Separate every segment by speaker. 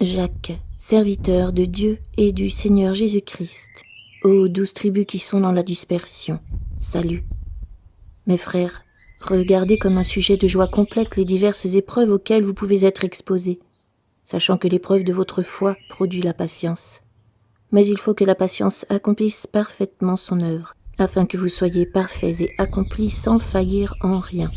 Speaker 1: Jacques, serviteur de Dieu et du Seigneur Jésus-Christ, aux 12 tribus qui sont dans la dispersion, salut. Mes frères, regardez comme un sujet de joie complète les diverses épreuves auxquelles vous pouvez être exposés, sachant que l'épreuve de votre foi produit la patience. Mais il faut que la patience accomplisse parfaitement son œuvre, afin que vous soyez parfaits et accomplis sans faillir en rien.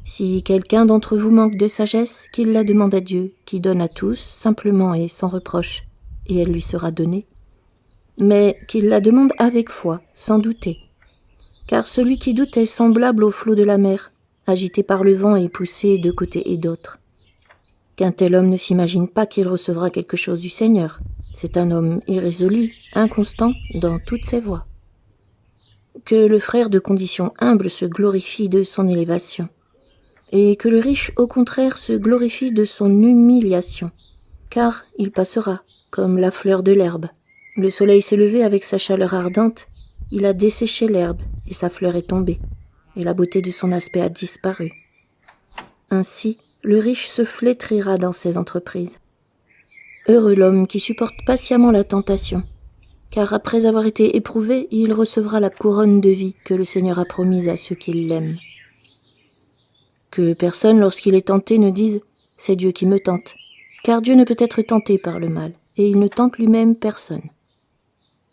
Speaker 1: Si quelqu'un d'entre vous manque de sagesse, qu'il la demande à Dieu, qui donne à tous, simplement et sans reproche, et elle lui sera donnée. Mais qu'il la demande avec foi, sans douter. Car celui qui doute est semblable au flot de la mer, agité par le vent et poussé de côté et d'autre. Qu'un tel homme ne s'imagine pas qu'il recevra quelque chose du Seigneur. C'est un homme irrésolu, inconstant dans toutes ses voies. Que le frère de condition humble se glorifie de son élévation, et que le riche, au contraire, se glorifie de son humiliation, car il passera, comme la fleur de l'herbe. Le soleil s'est levé avec sa chaleur ardente, il a desséché l'herbe, et sa fleur est tombée, et la beauté de son aspect a disparu. Ainsi, le riche se flétrira dans ses entreprises. Heureux l'homme qui supporte patiemment la tentation, car après avoir été éprouvé, il recevra la couronne de vie que le Seigneur a promise à ceux qui l'aiment. Que personne, lorsqu'il est tenté, ne dise « c'est Dieu qui me tente », car Dieu ne peut être tenté par le mal, et il ne tente lui-même personne.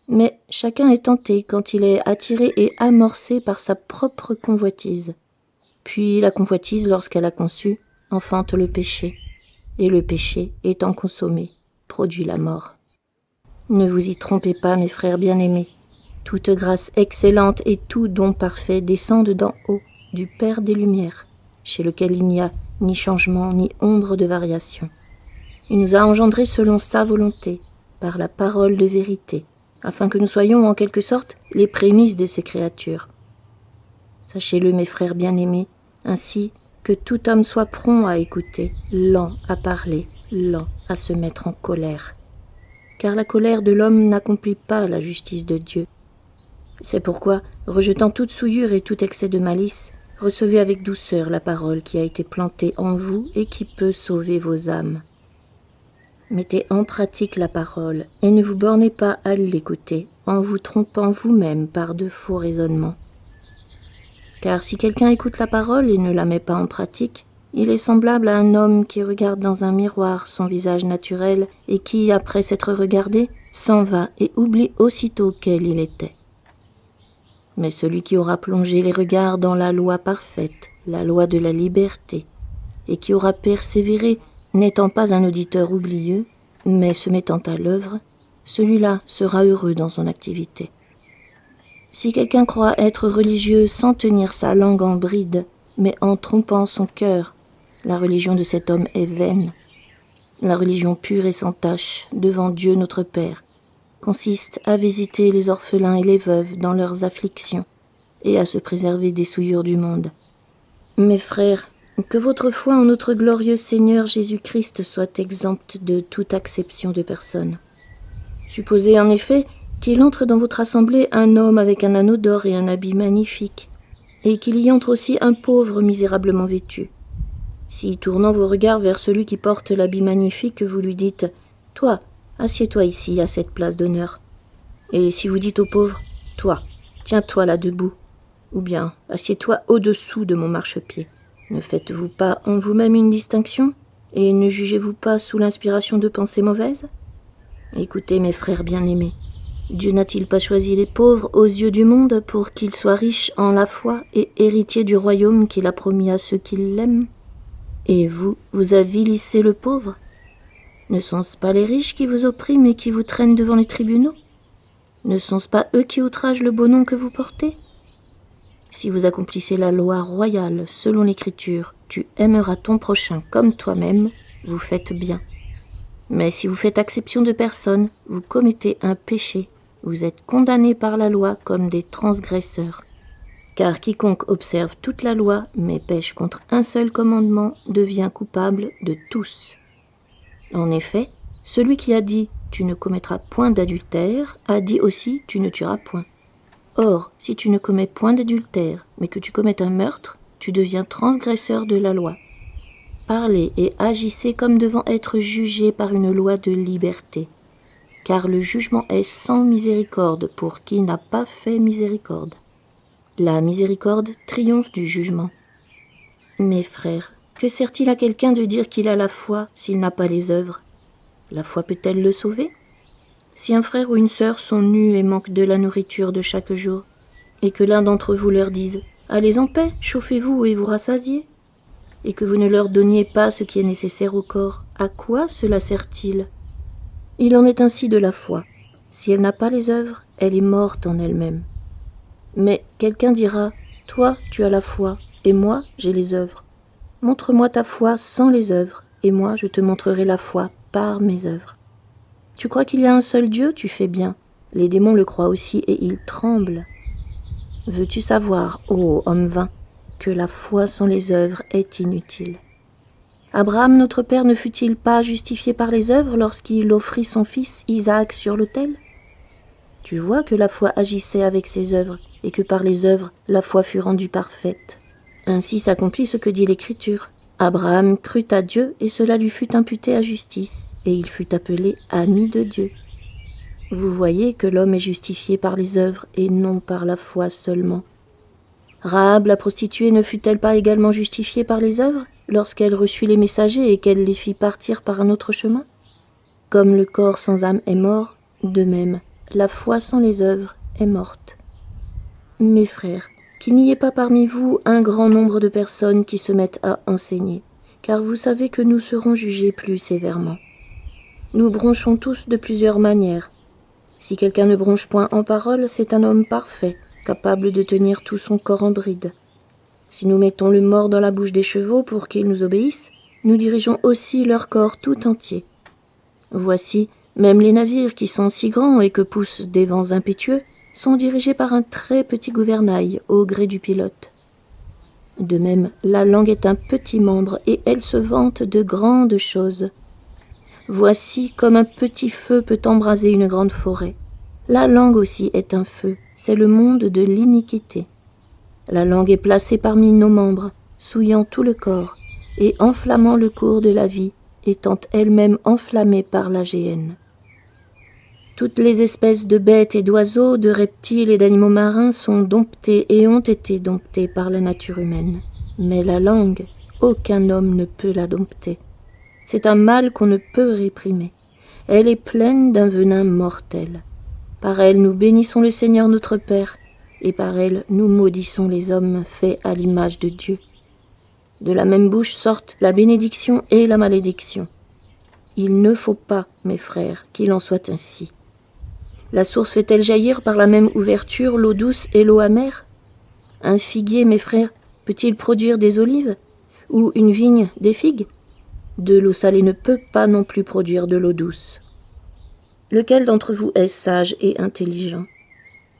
Speaker 1: Mais chacun est tenté quand il est attiré et amorcé par sa propre convoitise. Puis la convoitise, lorsqu'elle a conçu, enfante le péché, et le péché, étant consommé, produit la mort. Ne vous y trompez pas, mes frères bien-aimés. Toute grâce excellente et tout don parfait descendent d'en haut, du Père des Lumières, chez lequel il n'y a ni changement ni ombre de variation. Il nous a engendrés selon sa volonté, par la parole de vérité, afin que nous soyons en quelque sorte les prémices de ses créatures. Sachez-le, mes frères bien-aimés, ainsi que tout homme soit prompt à écouter, lent à parler, lent à se mettre en colère. Car la colère de l'homme n'accomplit pas la justice de Dieu. C'est pourquoi, rejetant toute souillure et tout excès de malice, recevez avec douceur la parole qui a été plantée en vous et qui peut sauver vos âmes. Mettez en pratique la parole et ne vous bornez pas à l'écouter en vous trompant vous-même par de faux raisonnements. Car si quelqu'un écoute la parole et ne la met pas en pratique, il est semblable à un homme qui regarde dans un miroir son visage naturel et qui, après s'être regardé, s'en va et oublie aussitôt quel il était. Mais celui qui aura plongé les regards dans la loi parfaite, la loi de la liberté, et qui aura persévéré, n'étant pas un auditeur oublieux, mais se mettant à l'œuvre, celui-là sera heureux dans son activité. Si quelqu'un croit être religieux sans tenir sa langue en bride, mais en trompant son cœur, la religion de cet homme est vaine. La religion pure et sans tache, devant Dieu notre Père, consiste à visiter les orphelins et les veuves dans leurs afflictions et à se préserver des souillures du monde. Mes frères, que votre foi en notre glorieux Seigneur Jésus-Christ soit exempte de toute acception de personne. Supposez en effet qu'il entre dans votre assemblée un homme avec un anneau d'or et un habit magnifique, et qu'il y entre aussi un pauvre misérablement vêtu. Si, tournant vos regards vers celui qui porte l'habit magnifique, vous lui dites « Toi, assieds-toi ici, à cette place d'honneur. » Et si vous dites au pauvre « Toi, tiens-toi là debout. » Ou bien « Assieds-toi au-dessous de mon marchepied. » Ne faites-vous pas en vous-même une distinction? Et ne jugez-vous pas sous l'inspiration de pensées mauvaises? Écoutez, mes frères bien-aimés, Dieu n'a-t-il pas choisi les pauvres aux yeux du monde pour qu'ils soient riches en la foi et héritiers du royaume qu'il a promis à ceux qui l'aiment? Et vous, vous avilissez le pauvre? Ne sont-ce pas les riches qui vous oppriment et qui vous traînent devant les tribunaux? Ne sont-ce pas eux qui outragent le beau nom que vous portez? Si vous accomplissez la loi royale selon l'Écriture, tu aimeras ton prochain comme toi-même, vous faites bien. Mais si vous faites exception de personne, vous commettez un péché, vous êtes condamnés par la loi comme des transgresseurs. Car quiconque observe toute la loi, mais pêche contre un seul commandement, devient coupable de tous. En effet, celui qui a dit « tu ne commettras point d'adultère » a dit aussi « tu ne tueras point ». Or, si tu ne commets point d'adultère, mais que tu commets un meurtre, tu deviens transgresseur de la loi. parlez et agissez comme devant être jugés par une loi de liberté, car le jugement est sans miséricorde pour qui n'a pas fait miséricorde. La miséricorde triomphe du jugement. Mes frères, que sert-il à quelqu'un de dire qu'il a la foi s'il n'a pas les œuvres? La foi peut-elle le sauver? Si un frère ou une sœur sont nus et manquent de la nourriture de chaque jour, et que l'un d'entre vous leur dise « Allez en paix, chauffez-vous et vous rassasiez », et que vous ne leur donniez pas ce qui est nécessaire au corps, à quoi cela sert-il? Il en est ainsi de la foi. Si elle n'a pas les œuvres, elle est morte en elle-même. Mais quelqu'un dira « Toi, tu as la foi, et moi, j'ai les œuvres. Montre-moi ta foi sans les œuvres, et moi, je te montrerai la foi par mes œuvres. Tu crois qu'il y a un seul Dieu, tu fais bien. Les démons le croient aussi, et ils tremblent. Veux-tu savoir, ô homme vain, que la foi sans les œuvres est inutile? Abraham, notre père, ne fut-il pas justifié par les œuvres lorsqu'il offrit son fils Isaac sur l'autel? Tu vois que la foi agissait avec ses œuvres, et que par les œuvres, la foi fut rendue parfaite. Ainsi s'accomplit ce que dit l'Écriture. Abraham crut à Dieu, et cela lui fut imputé à justice, et il fut appelé ami de Dieu. Vous voyez que l'homme est justifié par les œuvres, et non par la foi seulement. Rahab, la prostituée, ne fut-elle pas également justifiée par les œuvres, lorsqu'elle reçut les messagers et qu'elle les fit partir par un autre chemin? Comme le corps sans âme est mort, de même, la foi sans les œuvres est morte. Mes frères, qu'il n'y ait pas parmi vous un grand nombre de personnes qui se mettent à enseigner, car vous savez que nous serons jugés plus sévèrement. Nous bronchons tous de plusieurs manières. Si quelqu'un ne bronche point en parole, c'est un homme parfait, capable de tenir tout son corps en bride. Si nous mettons le mors dans la bouche des chevaux pour qu'ils nous obéissent, nous dirigeons aussi leur corps tout entier. Voici, même les navires qui sont si grands et que poussent des vents impétueux, sont dirigés par un très petit gouvernail au gré du pilote. De même, la langue est un petit membre et elle se vante de grandes choses. Voici comme un petit feu peut embraser une grande forêt. La langue aussi est un feu, c'est le monde de l'iniquité. La langue est placée parmi nos membres, souillant tout le corps et enflammant le cours de la vie, étant elle-même enflammée par la géhenne. Toutes les espèces de bêtes et d'oiseaux, de reptiles et d'animaux marins sont domptées et ont été domptées par la nature humaine. Mais la langue, aucun homme ne peut la dompter. C'est un mal qu'on ne peut réprimer. Elle est pleine d'un venin mortel. Par elle, nous bénissons le Seigneur notre Père, et par elle, nous maudissons les hommes faits à l'image de Dieu. De la même bouche sortent la bénédiction et la malédiction. Il ne faut pas, mes frères, qu'il en soit ainsi. La source fait-elle jaillir par la même ouverture l'eau douce et l'eau amère? Un figuier, mes frères, peut-il produire des olives? Ou une vigne des figues? De l'eau salée ne peut pas non plus produire de l'eau douce. Lequel d'entre vous est sage et intelligent?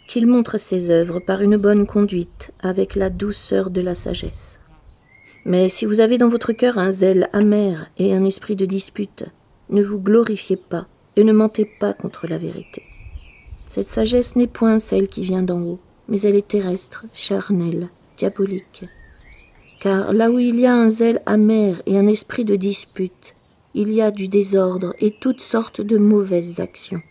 Speaker 1: Qu'il montre ses œuvres par une bonne conduite, avec la douceur de la sagesse. Mais si vous avez dans votre cœur un zèle amer et un esprit de dispute, ne vous glorifiez pas et ne mentez pas contre la vérité. Cette sagesse n'est point celle qui vient d'en haut, mais elle est terrestre, charnelle, diabolique. Car là où il y a un zèle amer et un esprit de dispute, il y a du désordre et toutes sortes de mauvaises actions.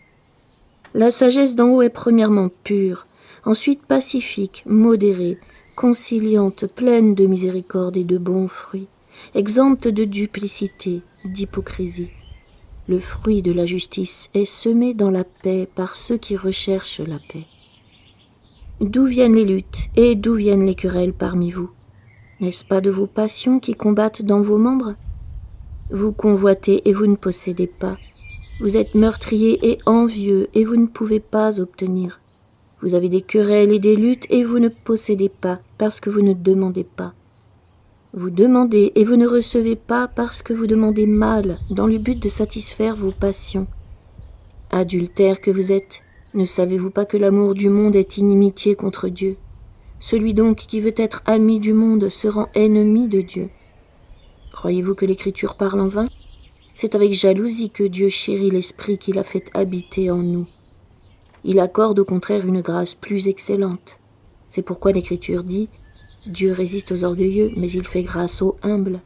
Speaker 1: La sagesse d'en haut est premièrement pure, ensuite pacifique, modérée, conciliante, pleine de miséricorde et de bons fruits, exempte de duplicité, d'hypocrisie. Le fruit de la justice est semé dans la paix par ceux qui recherchent la paix. D'où viennent les luttes et d'où viennent les querelles parmi vous? N'est-ce pas de vos passions qui combattent dans vos membres? Vous convoitez et vous ne possédez pas. Vous êtes meurtrier et envieux et vous ne pouvez pas obtenir. Vous avez des querelles et des luttes et vous ne possédez pas parce que vous ne demandez pas. Vous demandez et vous ne recevez pas parce que vous demandez mal dans le but de satisfaire vos passions. Adultères que vous êtes, ne savez-vous pas que l'amour du monde est inimitié contre Dieu? Celui donc qui veut être ami du monde se rend ennemi de Dieu. Croyez-vous que l'Écriture parle en vain? C'est avec jalousie que Dieu chérit l'esprit qu'il a fait habiter en nous. Il accorde au contraire une grâce plus excellente. C'est pourquoi l'Écriture dit « Dieu résiste aux orgueilleux, mais il fait grâce aux humbles. »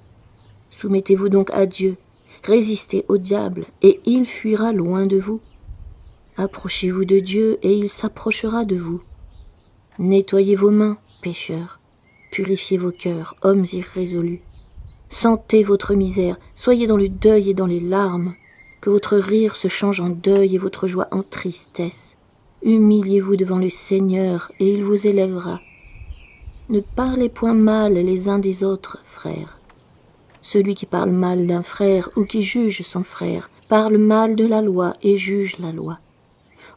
Speaker 1: Soumettez-vous donc à Dieu, résistez au diable, et il fuira loin de vous. Approchez-vous de Dieu, et il s'approchera de vous. Nettoyez vos mains, pécheurs, purifiez vos cœurs, hommes irrésolus. Sentez votre misère, soyez dans le deuil et dans les larmes, que votre rire se change en deuil et votre joie en tristesse. Humiliez-vous devant le Seigneur, et il vous élèvera. Ne parlez point mal les uns des autres, frères. Celui qui parle mal d'un frère ou qui juge son frère parle mal de la loi et juge la loi.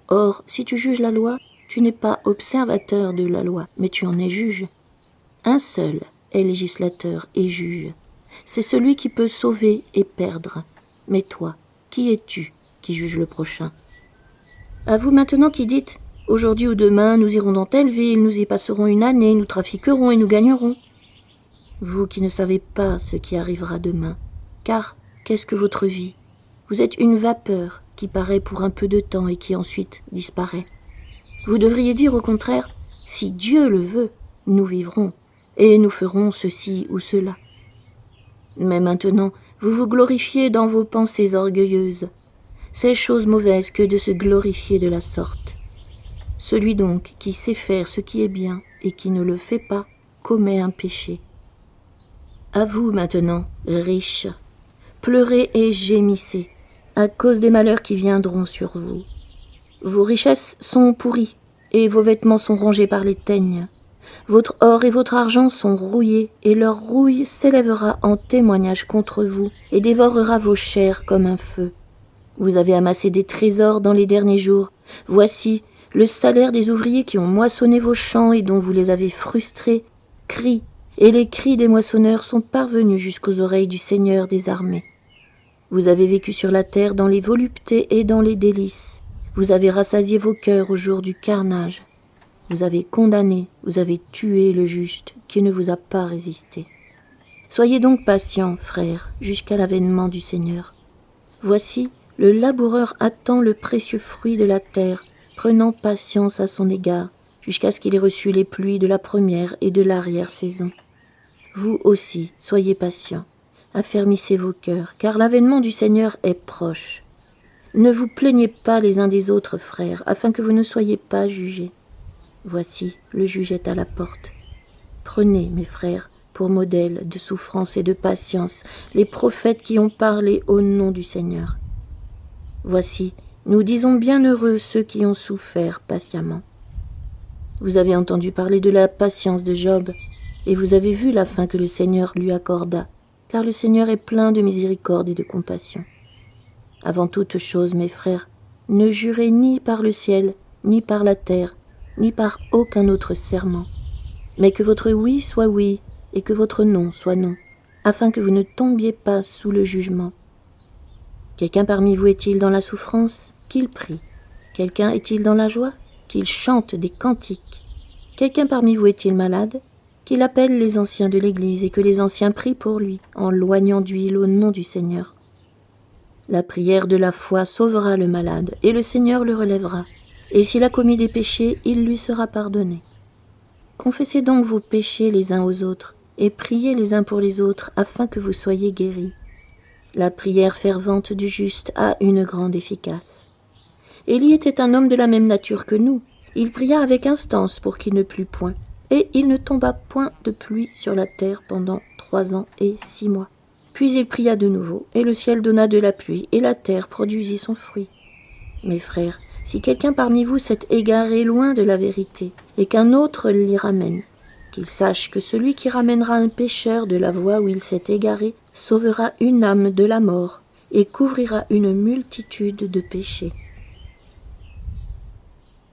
Speaker 1: Or, si tu juges la loi, tu n'es pas observateur de la loi, mais tu en es juge. Un seul est législateur et juge. C'est celui qui peut sauver et perdre. Mais toi, qui es-tu qui juge le prochain? À vous maintenant qui dites « Aujourd'hui ou demain, nous irons dans telle ville, nous y passerons une année, nous trafiquerons et nous gagnerons. » Vous qui ne savez pas ce qui arrivera demain, car qu'est-ce que votre vie? Vous êtes une vapeur qui paraît pour un peu de temps et qui ensuite disparaît. Vous devriez dire au contraire « Si Dieu le veut, nous vivrons, et nous ferons ceci ou cela. » Mais maintenant, vous vous glorifiez dans vos pensées orgueilleuses. C'est chose mauvaise que de se glorifier de la sorte. Celui donc qui sait faire ce qui est bien et qui ne le fait pas commet un péché. À vous maintenant, riches, pleurez et gémissez à cause des malheurs qui viendront sur vous. Vos richesses sont pourries et vos vêtements sont rongés par les teignes. Votre or et votre argent sont rouillés, et leur rouille s'élèvera en témoignage contre vous, et dévorera vos chairs comme un feu. Vous avez amassé des trésors dans les derniers jours. Voici, le salaire des ouvriers qui ont moissonné vos champs et dont vous les avez frustrés crie, et les cris des moissonneurs sont parvenus jusqu'aux oreilles du Seigneur des armées. Vous avez vécu sur la terre dans les voluptés et dans les délices. Vous avez rassasié vos cœurs au jour du carnage. Vous avez condamné, vous avez tué le juste qui ne vous a pas résisté. Soyez donc patients, frères, jusqu'à l'avènement du Seigneur. Voici, le laboureur attend le précieux fruit de la terre, prenant patience à son égard, jusqu'à ce qu'il ait reçu les pluies de la première et de l'arrière-saison. Vous aussi, soyez patients, affermissez vos cœurs, car l'avènement du Seigneur est proche. Ne vous plaignez pas les uns des autres, frères, afin que vous ne soyez pas jugés. Voici, le juge est à la porte. Prenez, mes frères, pour modèle de souffrance et de patience, les prophètes qui ont parlé au nom du Seigneur. Voici, nous disons bienheureux ceux qui ont souffert patiemment. Vous avez entendu parler de la patience de Job, et vous avez vu la fin que le Seigneur lui accorda, car le Seigneur est plein de miséricorde et de compassion. Avant toute chose, mes frères, ne jurez ni par le ciel, ni par la terre, ni par aucun autre serment, mais que votre oui soit oui, et que votre non soit non, afin que vous ne tombiez pas sous le jugement. Quelqu'un parmi vous est-il dans la souffrance? Qu'il prie. Quelqu'un est-il dans la joie? Qu'il chante des cantiques. Quelqu'un parmi vous est-il malade? Qu'il appelle les anciens de l'Église et que les anciens prient pour lui, en loignant d'huile au nom du Seigneur. La prière de la foi sauvera le malade, et le Seigneur le relèvera. Et s'il a commis des péchés, il lui sera pardonné. Confessez donc vos péchés les uns aux autres, et priez les uns pour les autres, afin que vous soyez guéris. La prière fervente du juste a une grande efficace. Élie était un homme de la même nature que nous. Il pria avec instance pour qu'il ne plût point, et il ne tomba point de pluie sur la terre pendant 3 ans et 6 mois. Puis il pria de nouveau, et le ciel donna de la pluie, et la terre produisit son fruit. Mes frères, si quelqu'un parmi vous s'est égaré loin de la vérité, et qu'un autre l'y ramène, qu'il sache que celui qui ramènera un pécheur de la voie où il s'est égaré sauvera une âme de la mort et couvrira une multitude de péchés.